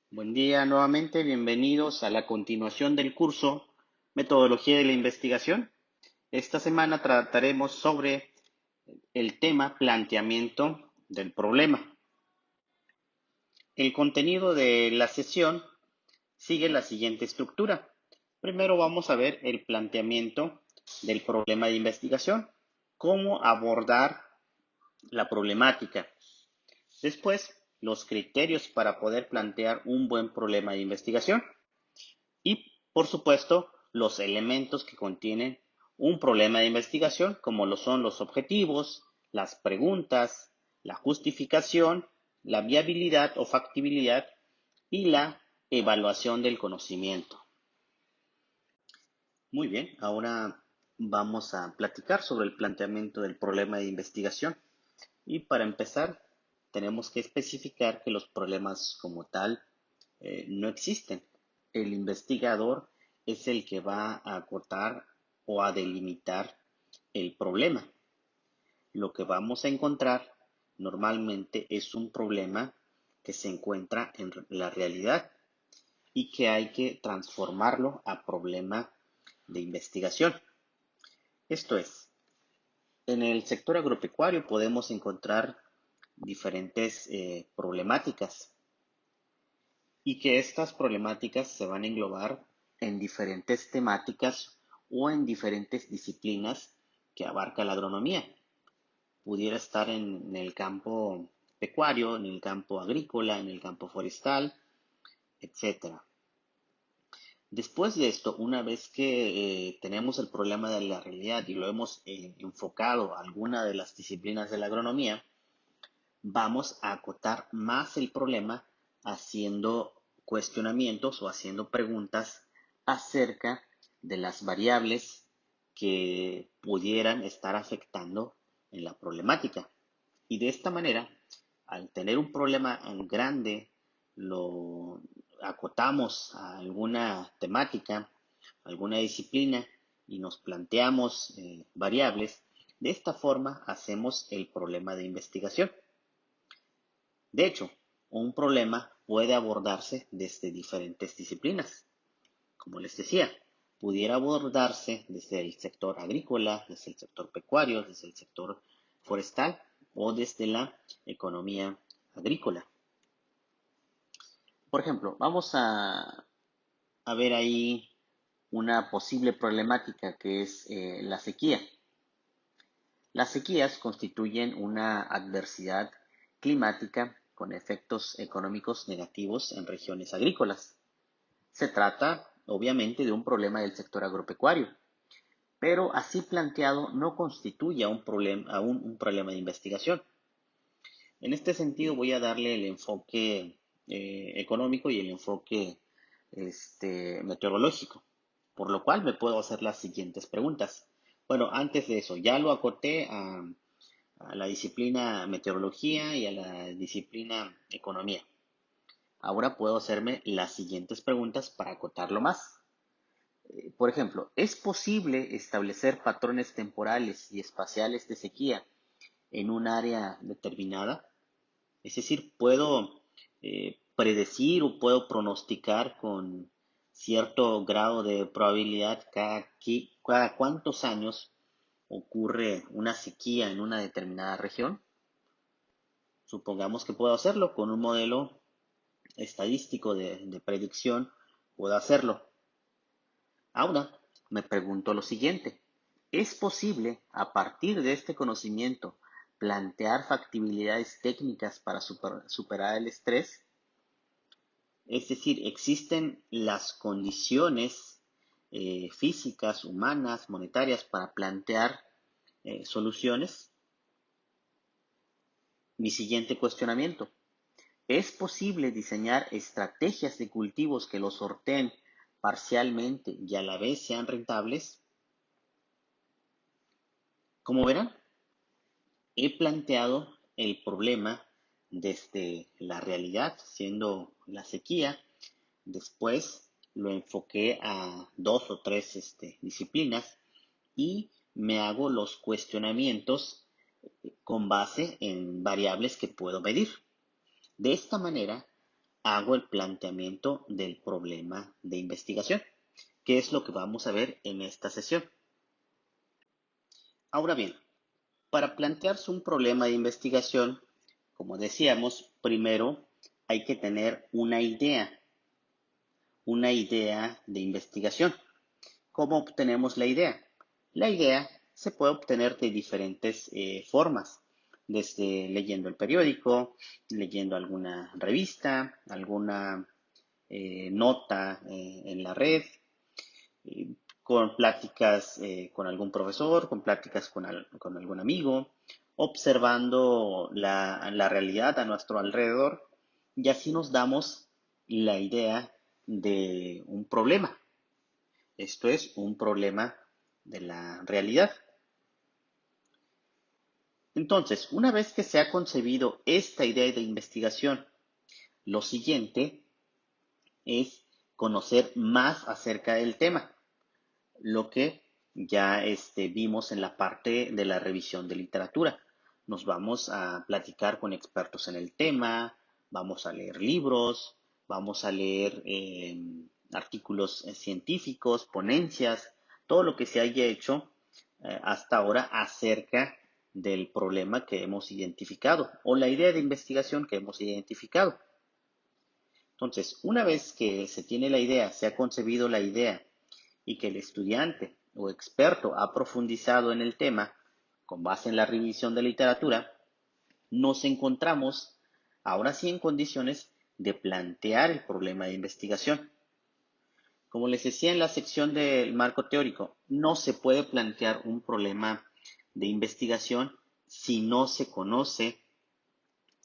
Buen día nuevamente, bienvenidos a la continuación del curso Metodología de la Investigación. Esta semana trataremos sobre el tema planteamiento del problema. El contenido de la sesión sigue la siguiente estructura. Primero vamos a ver el planteamiento del problema de investigación, cómo abordar la problemática. Después, los criterios para poder plantear un buen problema de investigación. Y, por supuesto, los elementos que contienen un problema de investigación, como lo son los objetivos, las preguntas, la justificación, la viabilidad o factibilidad y la evaluación del conocimiento. Muy bien, ahora vamos a platicar sobre el planteamiento del problema de investigación. Y para empezar, tenemos que especificar que los problemas como tal no existen. El investigador es el que va a acotar o a delimitar el problema. Lo que vamos a encontrar normalmente es un problema que se encuentra en la realidad y que hay que transformarlo a problema de investigación. Esto es, en el sector agropecuario podemos encontrar diferentes problemáticas y que estas problemáticas se van a englobar en diferentes temáticas o en diferentes disciplinas que abarca la agronomía. Pudiera estar en el campo pecuario, en el campo agrícola, en el campo forestal, etcétera. Después de esto, una vez que tenemos el problema de la realidad y lo hemos enfocado a alguna de las disciplinas de la agronomía, vamos a acotar más el problema haciendo cuestionamientos o haciendo preguntas acerca de las variables que pudieran estar afectando en la problemática. Y de esta manera, al tener un problema grande, lo acotamos a alguna temática, alguna disciplina y nos planteamos variables. De esta forma hacemos el problema de investigación. De hecho, un problema puede abordarse desde diferentes disciplinas. Como les decía, pudiera abordarse desde el sector agrícola, desde el sector pecuario, desde el sector forestal o desde la economía agrícola. Por ejemplo, vamos a ver ahí una posible problemática que es la sequía. Las sequías constituyen una adversidad climática con efectos económicos negativos en regiones agrícolas. Se trata, obviamente, de un problema del sector agropecuario, pero así planteado no constituye un problema de investigación. En este sentido voy a darle el enfoque económico y el enfoque meteorológico, por lo cual me puedo hacer las siguientes preguntas. Bueno, antes de eso, ya lo acoté a la disciplina meteorología y a la disciplina economía. Ahora puedo hacerme las siguientes preguntas para acotarlo más. Por ejemplo, ¿es posible establecer patrones temporales y espaciales de sequía en un área determinada? Es decir, ¿puedo predecir o puedo pronosticar con cierto grado de probabilidad cada cuántos años ocurre una sequía en una determinada región? Supongamos que puedo hacerlo con un modelo estadístico de predicción, puedo hacerlo. Ahora me pregunto lo siguiente, ¿es posible, a partir de este conocimiento, plantear factibilidades técnicas para superar el estrés? Es decir, ¿existen las condiciones físicas, humanas, monetarias para plantear soluciones? Mi siguiente cuestionamiento, ¿es posible diseñar estrategias de cultivos que los sorteen parcialmente y a la vez sean rentables? Como verán, he planteado el problema desde la realidad, siendo la sequía. Después lo enfoqué a dos o tres disciplinas y me hago los cuestionamientos con base en variables que puedo medir. De esta manera, hago el planteamiento del problema de investigación, que es lo que vamos a ver en esta sesión. Ahora bien, para plantearse un problema de investigación, como decíamos, primero hay que tener una idea de investigación. ¿Cómo obtenemos la idea? La idea se puede obtener de diferentes formas, desde leyendo el periódico, leyendo alguna revista, alguna nota en la red, con pláticas con algún profesor, con pláticas con algún amigo, observando la realidad a nuestro alrededor, y así nos damos la idea de un problema. Esto es un problema de la realidad. Entonces, una vez que se ha concebido esta idea de investigación, lo siguiente es conocer más acerca del tema, lo que ya vimos en la parte de la revisión de literatura. Nos vamos a platicar con expertos en el tema, vamos a leer libros, vamos a leer artículos científicos, ponencias, todo lo que se haya hecho hasta ahora acerca del problema que hemos identificado o la idea de investigación que hemos identificado. Entonces, una vez que se tiene la idea, se ha concebido la idea y que el estudiante o experto ha profundizado en el tema con base en la revisión de literatura, nos encontramos ahora sí en condiciones de plantear el problema de investigación. Como les decía en la sección del marco teórico, no se puede plantear un problema de investigación si no se conoce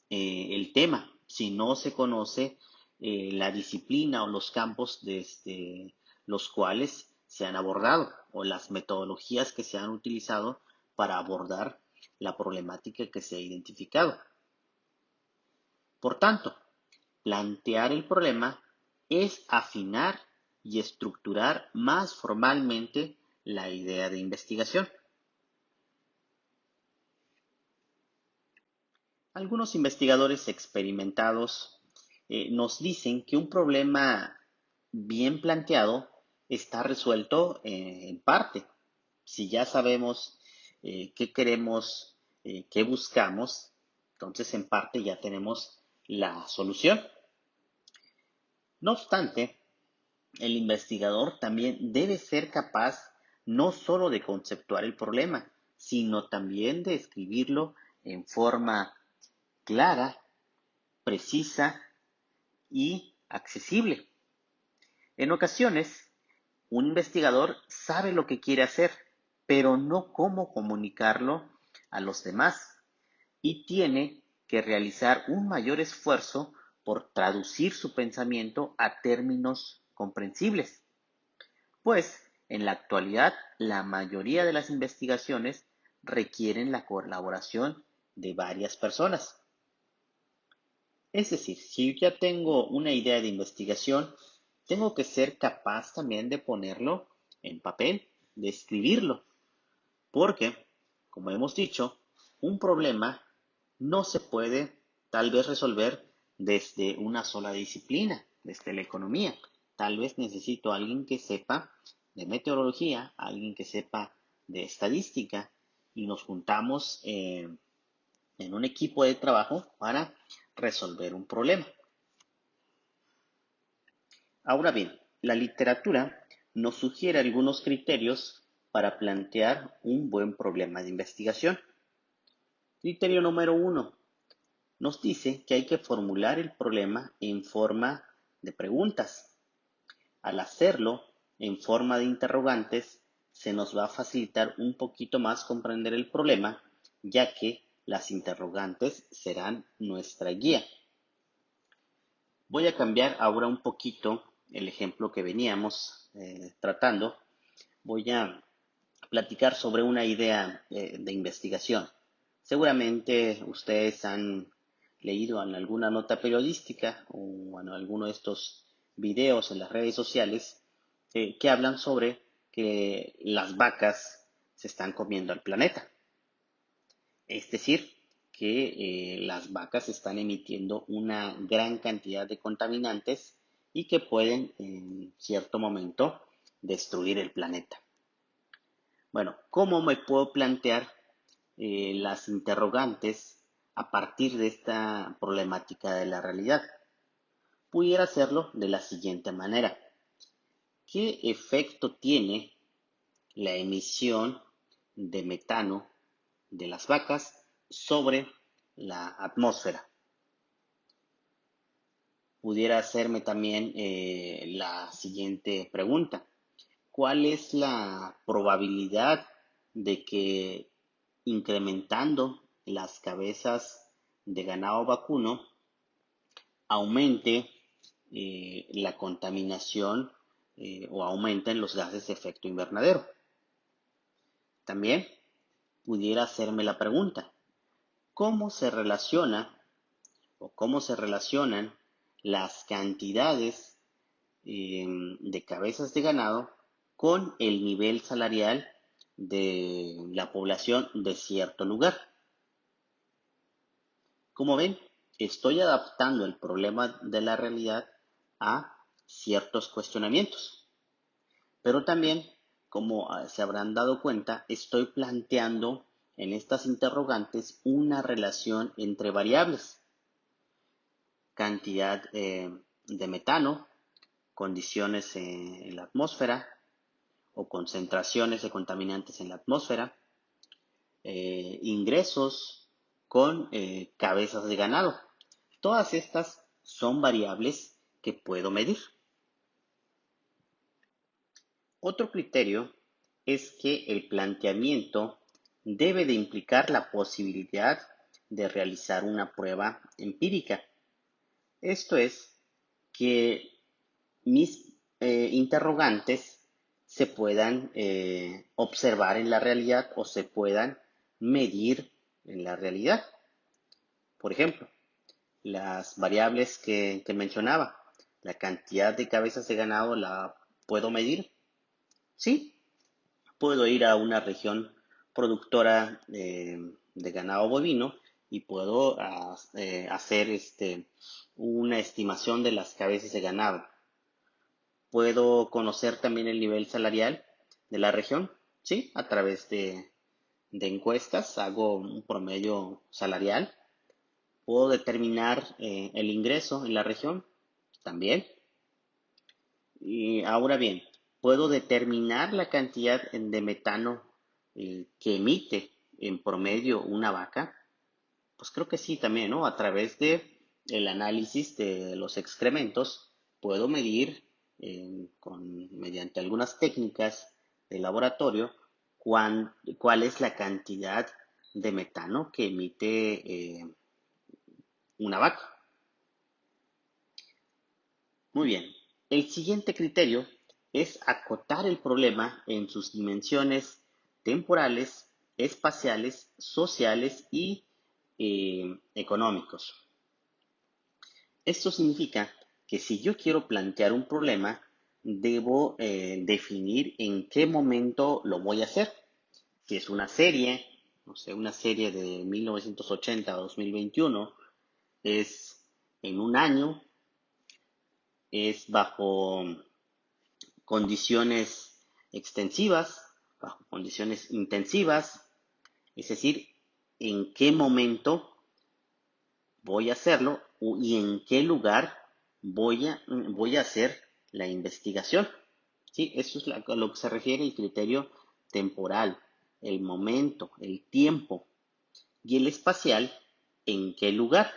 el tema, si no se conoce la disciplina o los campos desde los cuales se han abordado o las metodologías que se han utilizado para abordar la problemática que se ha identificado. Por tanto, plantear el problema es afinar y estructurar más formalmente la idea de investigación. Algunos investigadores experimentados nos dicen que un problema bien planteado está resuelto en parte. Si ya sabemos qué queremos, qué buscamos, entonces en parte ya tenemos la solución. No obstante, el investigador también debe ser capaz no solo de conceptuar el problema, sino también de escribirlo en forma clara, precisa y accesible. En ocasiones, un investigador sabe lo que quiere hacer, pero no cómo comunicarlo a los demás y tiene que realizar un mayor esfuerzo por traducir su pensamiento a términos comprensibles. Pues, en la actualidad, la mayoría de las investigaciones requieren la colaboración de varias personas. Es decir, si yo ya tengo una idea de investigación, tengo que ser capaz también de ponerlo en papel, de escribirlo, porque, como hemos dicho, un problema no se puede tal vez resolver desde una sola disciplina, desde la economía. Tal vez necesito a alguien que sepa de meteorología, a alguien que sepa de estadística, y nos juntamos en un equipo de trabajo para resolver un problema. Ahora bien, la literatura nos sugiere algunos criterios para plantear un buen problema de investigación. Criterio número 1. Nos dice que hay que formular el problema en forma de preguntas. Al hacerlo en forma de interrogantes, se nos va a facilitar un poquito más comprender el problema, ya que las interrogantes serán nuestra guía. Voy a cambiar ahora un poquito el ejemplo que veníamos tratando. Voy a platicar sobre una idea de investigación. Seguramente ustedes han leído en alguna nota periodística o en alguno de estos videos en las redes sociales que hablan sobre que las vacas se están comiendo al planeta. Es decir, que las vacas están emitiendo una gran cantidad de contaminantes y que pueden en cierto momento destruir el planeta. Bueno, ¿cómo me puedo plantear las interrogantes a partir de esta problemática de la realidad? Pudiera hacerlo de la siguiente manera. ¿Qué efecto tiene la emisión de metano de las vacas sobre la atmósfera? Pudiera hacerme también la siguiente pregunta. ¿Cuál es la probabilidad de que incrementando las cabezas de ganado vacuno aumente la contaminación o aumenten los gases de efecto invernadero? También pudiera hacerme la pregunta, ¿cómo se relaciona o cómo se relacionan las cantidades de cabezas de ganado con el nivel salarial de la población de cierto lugar? Como ven, estoy adaptando el problema de la realidad a ciertos cuestionamientos, pero también, como se habrán dado cuenta, estoy planteando en estas interrogantes una relación entre variables, cantidad de metano, condiciones en la atmósfera o concentraciones de contaminantes en la atmósfera, ingresos con cabezas de ganado. Todas estas son variables que puedo medir. Otro criterio es que el planteamiento debe de implicar la posibilidad de realizar una prueba empírica. Esto es, que mis interrogantes se puedan observar en la realidad o se puedan medir en la realidad. Por ejemplo, las variables que mencionaba, la cantidad de cabezas de ganado la puedo medir. Sí, puedo ir a una región productora de ganado bovino y puedo hacer una estimación de las cabezas de ganado. Puedo conocer también el nivel salarial de la región, ¿sí? A través de encuestas, hago un promedio salarial. Puedo determinar el ingreso en la región, también. Y ahora bien, ¿puedo determinar la cantidad de metano que emite en promedio una vaca? Pues creo que sí también, ¿no? A través de el análisis de los excrementos, puedo medir mediante algunas técnicas de laboratorio cuál es la cantidad de metano que emite una vaca. Muy bien. El siguiente criterio es acotar el problema en sus dimensiones temporales, espaciales, sociales y económicos. Esto significa que si yo quiero plantear un problema, debo definir en qué momento lo voy a hacer. Si es una serie, no sé, una serie de 1980 a 2021, es en un año, es bajo condiciones extensivas, bajo condiciones intensivas, es decir, en qué momento voy a hacerlo y en qué lugar voy a hacer la investigación. ¿Sí? Eso es a lo que se refiere el criterio temporal, el momento, el tiempo, y el espacial, en qué lugar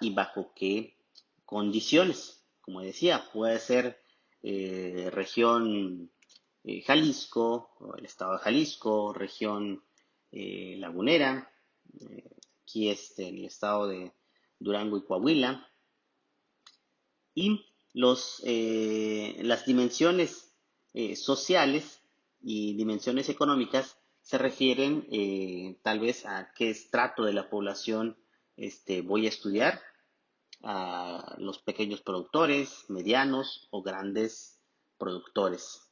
y bajo qué condiciones. Como decía, puede ser región Jalisco, o el estado de Jalisco, región lagunera, aquí en el estado de Durango y Coahuila. Y las dimensiones sociales y dimensiones económicas se refieren tal vez a qué estrato de la población voy a estudiar, a los pequeños productores, medianos o grandes productores.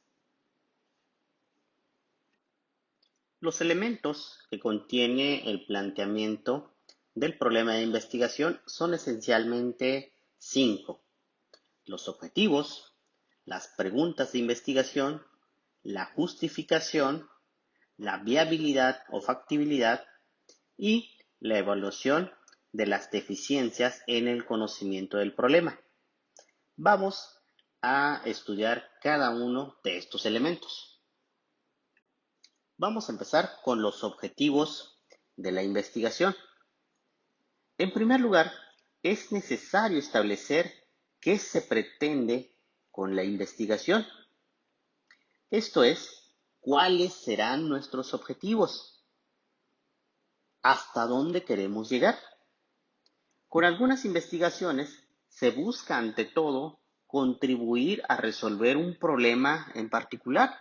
Los elementos que contiene el planteamiento del problema de investigación son esencialmente cinco: los objetivos, las preguntas de investigación, la justificación, la viabilidad o factibilidad y la evaluación de las deficiencias en el conocimiento del problema. Vamos a estudiar cada uno de estos elementos. Vamos a empezar con los objetivos de la investigación. En primer lugar, es necesario establecer qué se pretende con la investigación. Esto es, cuáles serán nuestros objetivos, hasta dónde queremos llegar. Con algunas investigaciones se busca ante todo contribuir a resolver un problema en particular.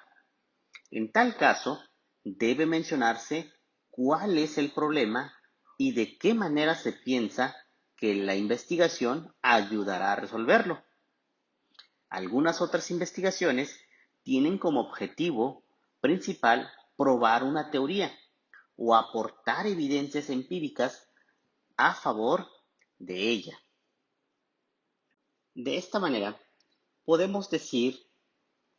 En tal caso, debe mencionarse cuál es el problema y de qué manera se piensa que la investigación ayudará a resolverlo. Algunas otras investigaciones tienen como objetivo principal probar una teoría o aportar evidencias empíricas a favor de ella. De esta manera, podemos decir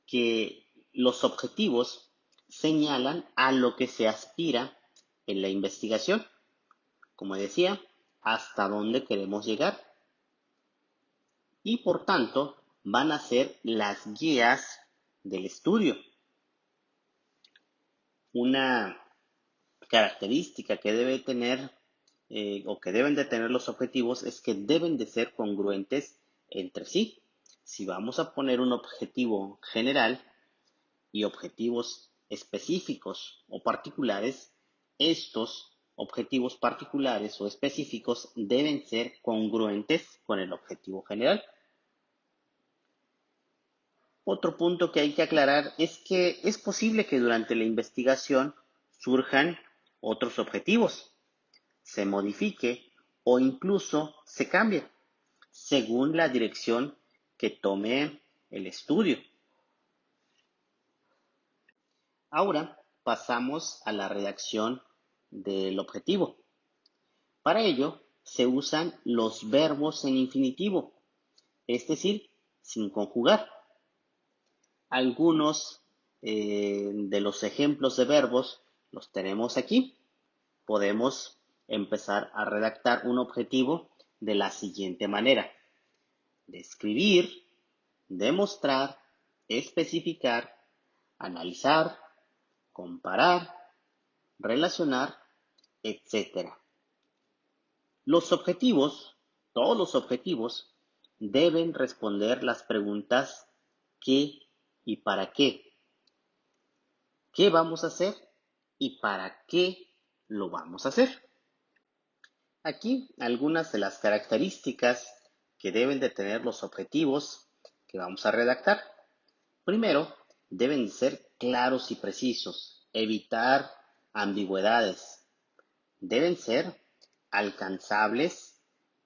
que los objetivos señalan a lo que se aspira en la investigación, como decía, hasta dónde queremos llegar, y por tanto van a ser las guías del estudio. Una característica que debe tener o que deben de tener los objetivos es que deben de ser congruentes entre sí. Si vamos a poner un objetivo general y objetivos específicos o particulares, estos objetivos particulares o específicos deben ser congruentes con el objetivo general. Otro punto que hay que aclarar es que es posible que durante la investigación surjan otros objetivos, se modifique o incluso se cambie según la dirección que tome el estudio. Ahora pasamos a la redacción del objetivo. Para ello se usan los verbos en infinitivo, es decir, sin conjugar. Algunos de los ejemplos de verbos los tenemos aquí. Podemos empezar a redactar un objetivo de la siguiente manera: describir, demostrar, especificar, analizar, comparar, relacionar, etcétera. Los objetivos, todos los objetivos, deben responder las preguntas ¿qué y para qué? ¿Qué vamos a hacer y para qué lo vamos a hacer? Aquí algunas de las características que deben de tener los objetivos que vamos a redactar. Primero, deben ser claros y precisos, evitar ambigüedades. Deben ser alcanzables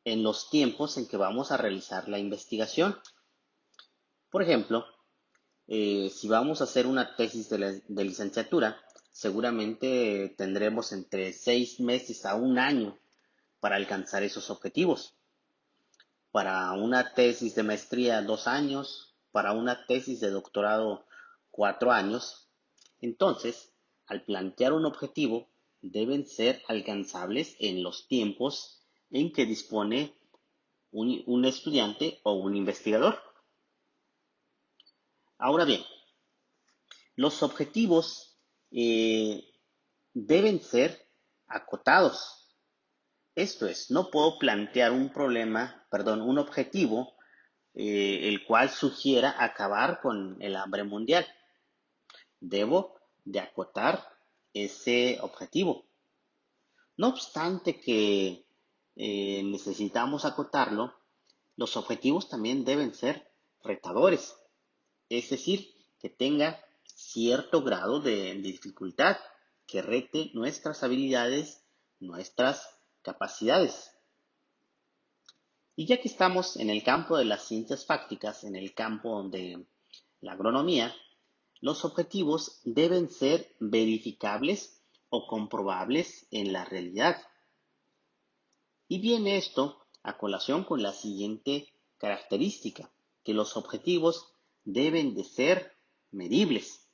en los tiempos en que vamos a realizar la investigación. Por ejemplo, si vamos a hacer una tesis de licenciatura, seguramente tendremos entre 6 meses a un año para alcanzar esos objetivos. Para una tesis de maestría, 2 años; para una tesis de doctorado, 4 años. Entonces, al plantear un objetivo, deben ser alcanzables en los tiempos en que dispone un estudiante o un investigador. Ahora bien, los objetivos deben ser acotados. Esto es, no puedo plantear un objetivo el cual sugiera acabar con el hambre mundial. Debo de acotar ese objetivo. No obstante que necesitamos acotarlo, los objetivos también deben ser retadores, es decir, que tenga cierto grado de dificultad, que rete nuestras habilidades, nuestras capacidades. Y ya que estamos en el campo de las ciencias fácticas, en el campo de la agronomía, los objetivos deben ser verificables o comprobables en la realidad. Y viene esto a colación con la siguiente característica, que los objetivos deben de ser medibles.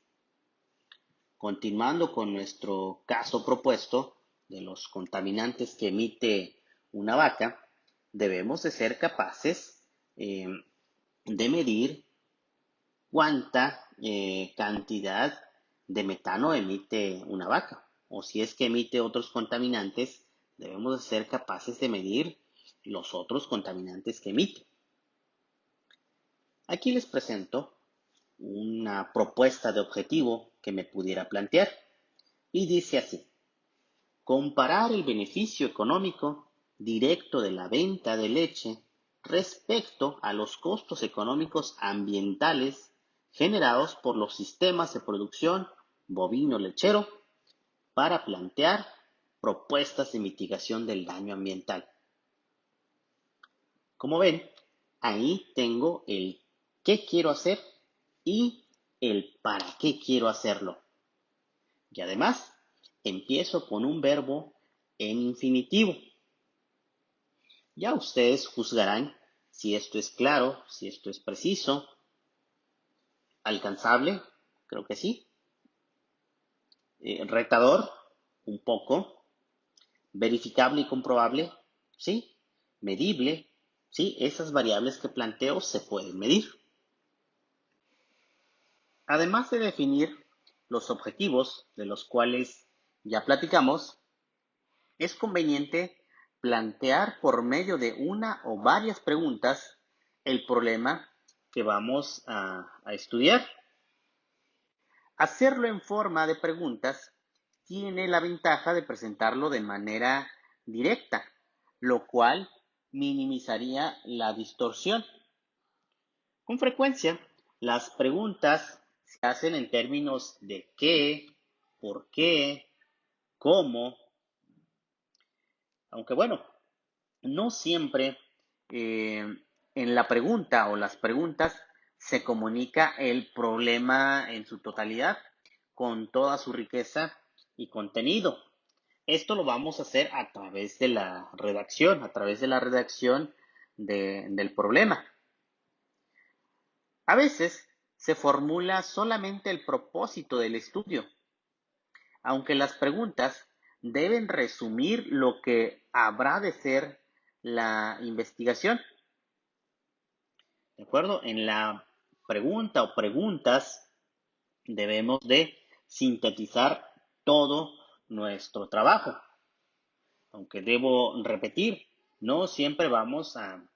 Continuando con nuestro caso propuesto de los contaminantes que emite una vaca, debemos de ser capaces de medir cuánta cantidad de metano emite una vaca. O si es que emite otros contaminantes, debemos de ser capaces de medir los otros contaminantes que emite. Aquí les presento una propuesta de objetivo que me pudiera plantear. Y dice así: comparar el beneficio económico directo de la venta de leche respecto a los costos económicos ambientales generados por los sistemas de producción bovino-lechero para plantear propuestas de mitigación del daño ambiental. Como ven, ahí tengo el qué quiero hacer y el para qué quiero hacerlo. Y además, empiezo con un verbo en infinitivo. Ya ustedes juzgarán si esto es claro, si esto es preciso, alcanzable, creo que sí, retador, un poco, verificable y comprobable, sí, medible, sí, esas variables que planteo se pueden medir. Además de definir los objetivos de los cuales ya platicamos, es conveniente plantear por medio de una o varias preguntas el problema que vamos a estudiar. Hacerlo en forma de preguntas tiene la ventaja de presentarlo de manera directa, lo cual minimizaría la distorsión. Con frecuencia, las preguntas se hacen en términos de qué, por qué, cómo, aunque bueno, no siempre eh, en la pregunta o las preguntas se comunica el problema en su totalidad, con toda su riqueza y contenido. Esto lo vamos a hacer a través de la redacción, del problema. A veces se formula solamente el propósito del estudio, aunque las preguntas deben resumir lo que habrá de ser la investigación. ¿De acuerdo? En la pregunta o preguntas debemos de sintetizar todo nuestro trabajo. Aunque debo repetir, no siempre vamos a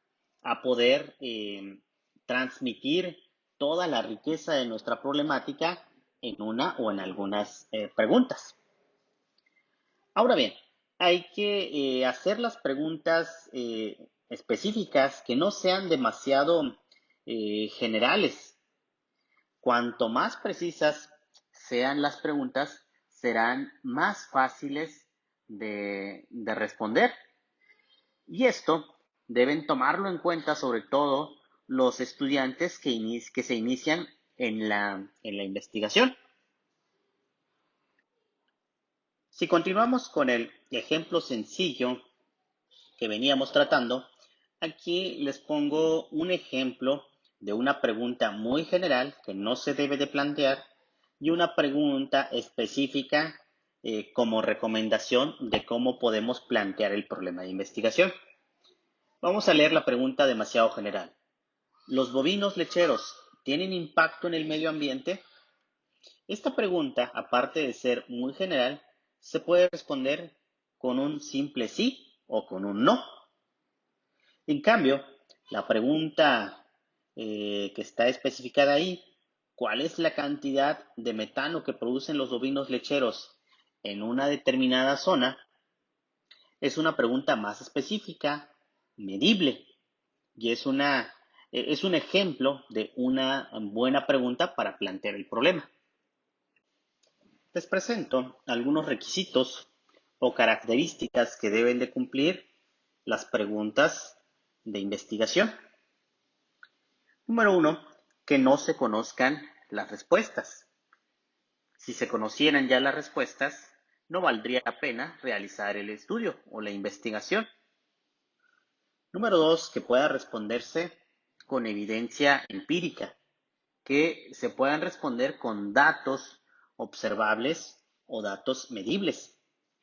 poder transmitir toda la riqueza de nuestra problemática en una o en algunas preguntas. Ahora bien, hay que hacer las preguntas específicas que no sean demasiado generales. Cuanto más precisas sean las preguntas, serán más fáciles de responder. Y esto deben tomarlo en cuenta sobre todo los estudiantes que se inician en la investigación. Si continuamos con el ejemplo sencillo que veníamos tratando, aquí les pongo un ejemplo de una pregunta muy general que no se debe de plantear y una pregunta específica como recomendación de cómo podemos plantear el problema de investigación. Vamos a leer la pregunta demasiado general. ¿Los bovinos lecheros tienen impacto en el medio ambiente? Esta pregunta, aparte de ser muy general, se puede responder con un simple sí o con un no. En cambio, la pregunta que está especificada ahí, ¿cuál es la cantidad de metano que producen los bovinos lecheros en una determinada zona? Es una pregunta más específica, medible, y es un ejemplo de una buena pregunta para plantear el problema. Les presento algunos requisitos o características que deben de cumplir las preguntas de investigación. Número 1, que no se conozcan las respuestas. Si se conocieran ya las respuestas, no valdría la pena realizar el estudio o la investigación. Número dos, que pueda responderse con evidencia empírica, que se puedan responder con datos observables o datos medibles.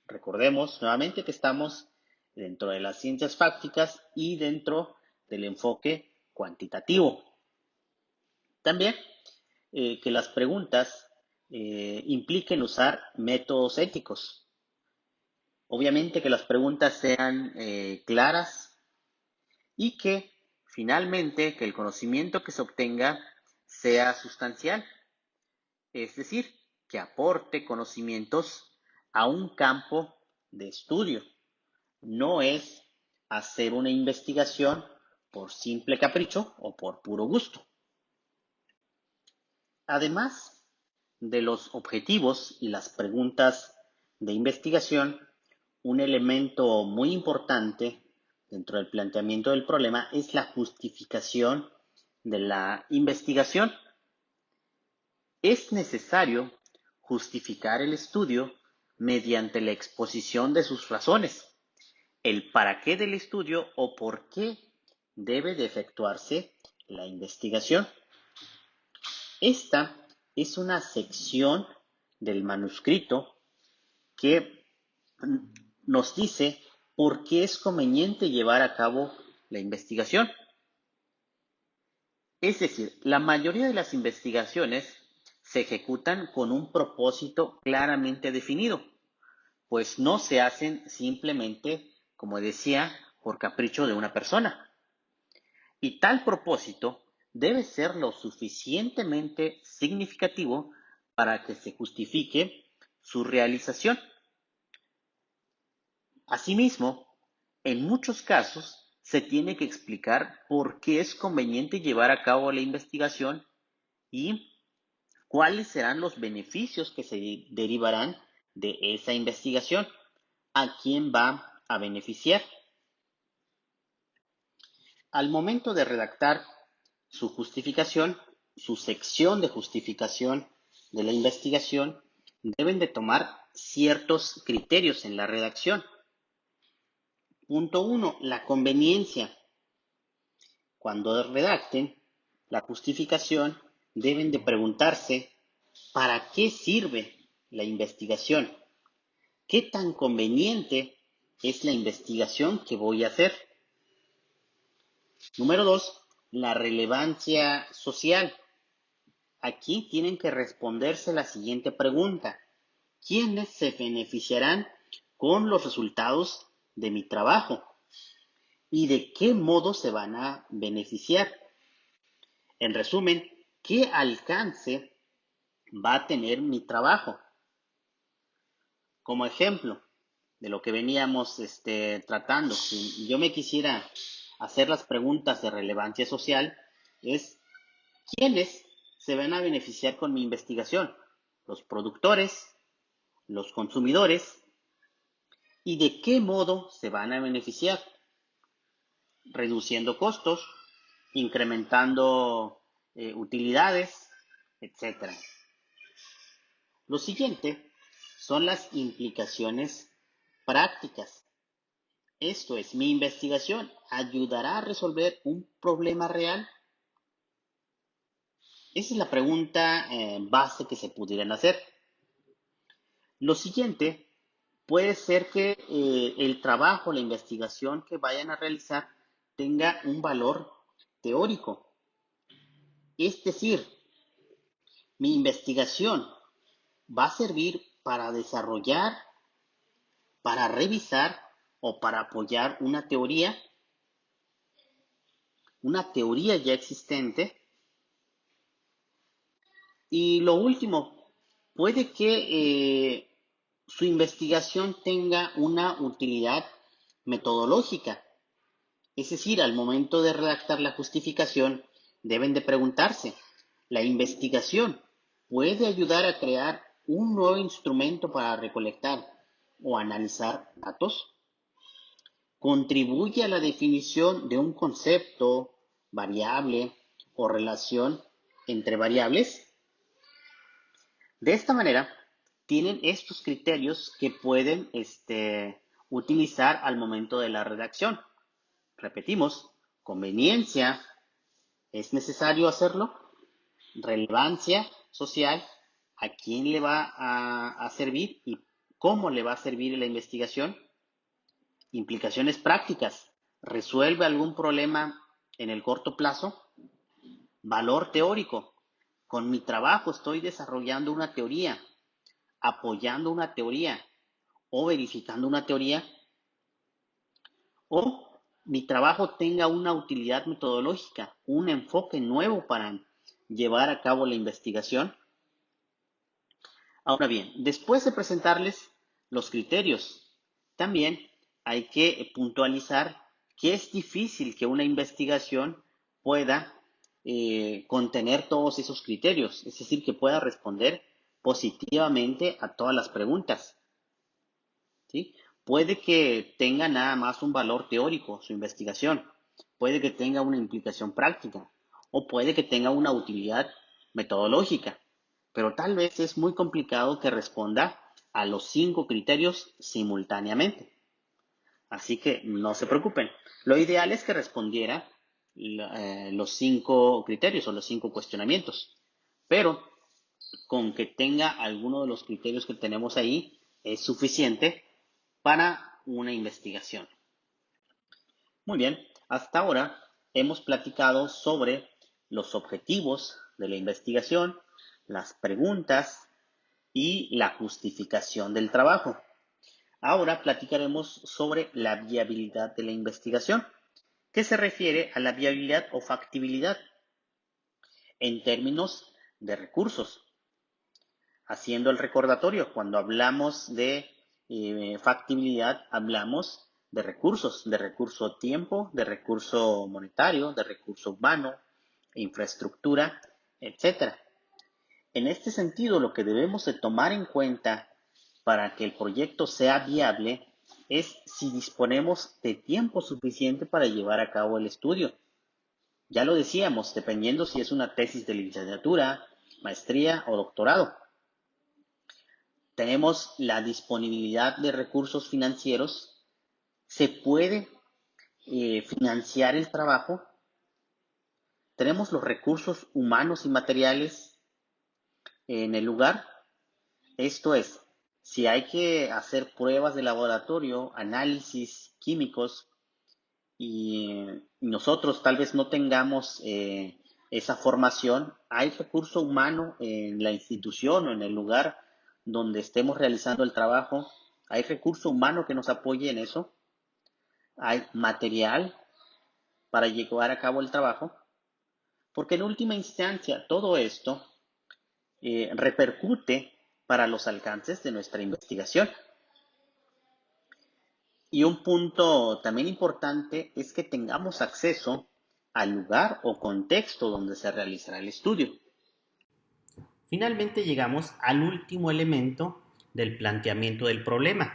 Recordemos nuevamente que estamos dentro de las ciencias fácticas y dentro del enfoque cuantitativo. También que las preguntas impliquen usar métodos éticos. Obviamente que las preguntas sean claras y que finalmente que el conocimiento que se obtenga sea sustancial, es decir, que aporte conocimientos a un campo de estudio. No es hacer una investigación por simple capricho o por puro gusto. Además de los objetivos y las preguntas de investigación, un elemento muy importante dentro del planteamiento del problema es la justificación de la investigación. Es necesario justificar el estudio mediante la exposición de sus razones, el para qué del estudio o por qué debe de efectuarse la investigación. Esta es una sección del manuscrito que nos dice por qué es conveniente llevar a cabo la investigación. Es decir, la mayoría de las investigaciones se ejecutan con un propósito claramente definido, pues no se hacen simplemente, como decía, por capricho de una persona. Y tal propósito debe ser lo suficientemente significativo para que se justifique su realización. Asimismo, en muchos casos se tiene que explicar por qué es conveniente llevar a cabo la investigación y cuáles serán los beneficios que se derivarán de esa investigación, a quién va a beneficiar. Al momento de redactar su justificación, su sección de justificación de la investigación, deben de tomar ciertos criterios en la redacción. Punto 1. La conveniencia. Cuando redacten la justificación, deben de preguntarse ¿para qué sirve la investigación? ¿Qué tan conveniente es la investigación que voy a hacer? Número 2. La relevancia social. Aquí tienen que responderse la siguiente pregunta. ¿Quiénes se beneficiarán con los resultados de mi trabajo? ¿Y de qué modo se van a beneficiar? En resumen, ¿qué alcance va a tener mi trabajo? Como ejemplo de lo que veníamos tratando, si yo me quisiera hacer las preguntas de relevancia social, es ¿quiénes se van a beneficiar con mi investigación? Los productores, los consumidores, ¿y de qué modo se van a beneficiar? Reduciendo costos, incrementando utilidades, etcétera. Lo siguiente son las implicaciones prácticas. Esto es, mi investigación ayudará a resolver un problema real. Esa es la pregunta base que se pudieran hacer. Lo siguiente puede ser que el trabajo, la investigación que vayan a realizar tenga un valor teórico. Es decir, mi investigación va a servir para desarrollar, para revisar o para apoyar una teoría ya existente. Y lo último, puede que su investigación tenga una utilidad metodológica. Es decir, al momento de redactar la justificación, deben de preguntarse, ¿la investigación puede ayudar a crear un nuevo instrumento para recolectar o analizar datos? ¿Contribuye a la definición de un concepto, variable o relación entre variables? De esta manera, tienen estos criterios que pueden utilizar al momento de la redacción. Repetimos, conveniencia, ¿es necesario hacerlo? Relevancia social, ¿a quién le va a servir y cómo le va a servir la investigación? Implicaciones prácticas, ¿resuelve algún problema en el corto plazo? Valor teórico, con mi trabajo estoy desarrollando una teoría, apoyando una teoría o verificando una teoría, o mi trabajo tenga una utilidad metodológica, un enfoque nuevo para llevar a cabo la investigación. Ahora bien, después de presentarles los criterios, también hay que puntualizar que es difícil que una investigación pueda contener todos esos criterios, es decir, que pueda responder positivamente a todas las preguntas, ¿sí? Puede que tenga nada más un valor teórico su investigación, puede que tenga una implicación práctica o puede que tenga una utilidad metodológica, pero tal vez es muy complicado que responda a los 5 criterios simultáneamente. Así que no se preocupen. Lo ideal es que respondiera los 5 criterios o los 5 cuestionamientos, pero con que tenga alguno de los criterios que tenemos ahí es suficiente para una investigación. Muy bien, hasta ahora hemos platicado sobre los objetivos de la investigación, las preguntas y la justificación del trabajo. Ahora platicaremos sobre la viabilidad de la investigación, que se refiere a la viabilidad o factibilidad en términos de recursos. Haciendo el recordatorio, cuando hablamos de factibilidad, hablamos de recurso tiempo, de recurso monetario, de recurso humano, infraestructura, etcétera. En este sentido, lo que debemos de tomar en cuenta para que el proyecto sea viable es si disponemos de tiempo suficiente para llevar a cabo el estudio. Ya lo decíamos, dependiendo si es una tesis de licenciatura, maestría o doctorado. Tenemos la disponibilidad de recursos financieros, se puede financiar el trabajo, tenemos los recursos humanos y materiales en el lugar. Esto es, si hay que hacer pruebas de laboratorio, análisis químicos y nosotros tal vez no tengamos esa formación, hay recurso humano en la institución o en el lugar donde estemos realizando el trabajo, hay recurso humano que nos apoye en eso, hay material para llevar a cabo el trabajo, porque en última instancia todo esto repercute para los alcances de nuestra investigación. Y un punto también importante es que tengamos acceso al lugar o contexto donde se realizará el estudio. Finalmente llegamos al último elemento del planteamiento del problema,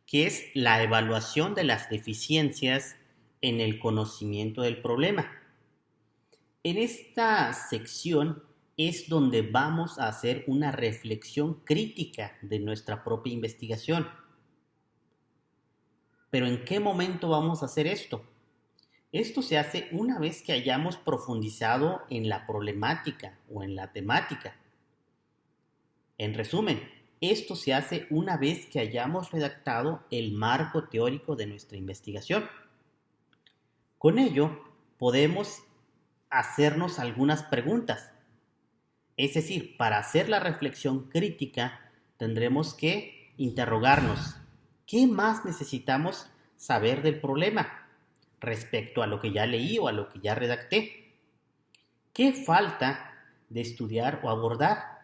que es la evaluación de las deficiencias en el conocimiento del problema. En esta sección es donde vamos a hacer una reflexión crítica de nuestra propia investigación. Pero ¿en qué momento vamos a hacer esto? Esto se hace una vez que hayamos profundizado en la problemática o en la temática. En resumen, esto se hace una vez que hayamos redactado el marco teórico de nuestra investigación. Con ello, podemos hacernos algunas preguntas. Es decir, para hacer la reflexión crítica, tendremos que interrogarnos, ¿qué más necesitamos saber del problema respecto a lo que ya leí o a lo que ya redacté? ¿Qué falta de estudiar o abordar?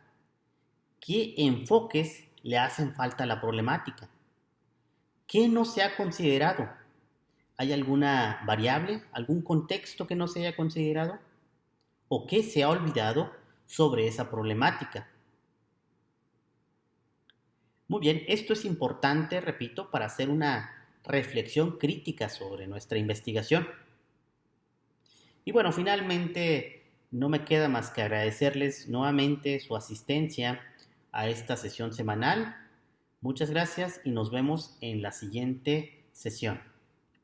¿Qué enfoques le hacen falta a la problemática? ¿Qué no se ha considerado? ¿Hay alguna variable, algún contexto que no se haya considerado? ¿O qué se ha olvidado sobre esa problemática? Muy bien, esto es importante, repito, para hacer una reflexión crítica sobre nuestra investigación. Y bueno, finalmente no me queda más que agradecerles nuevamente su asistencia a esta sesión semanal. Muchas gracias y nos vemos en la siguiente sesión.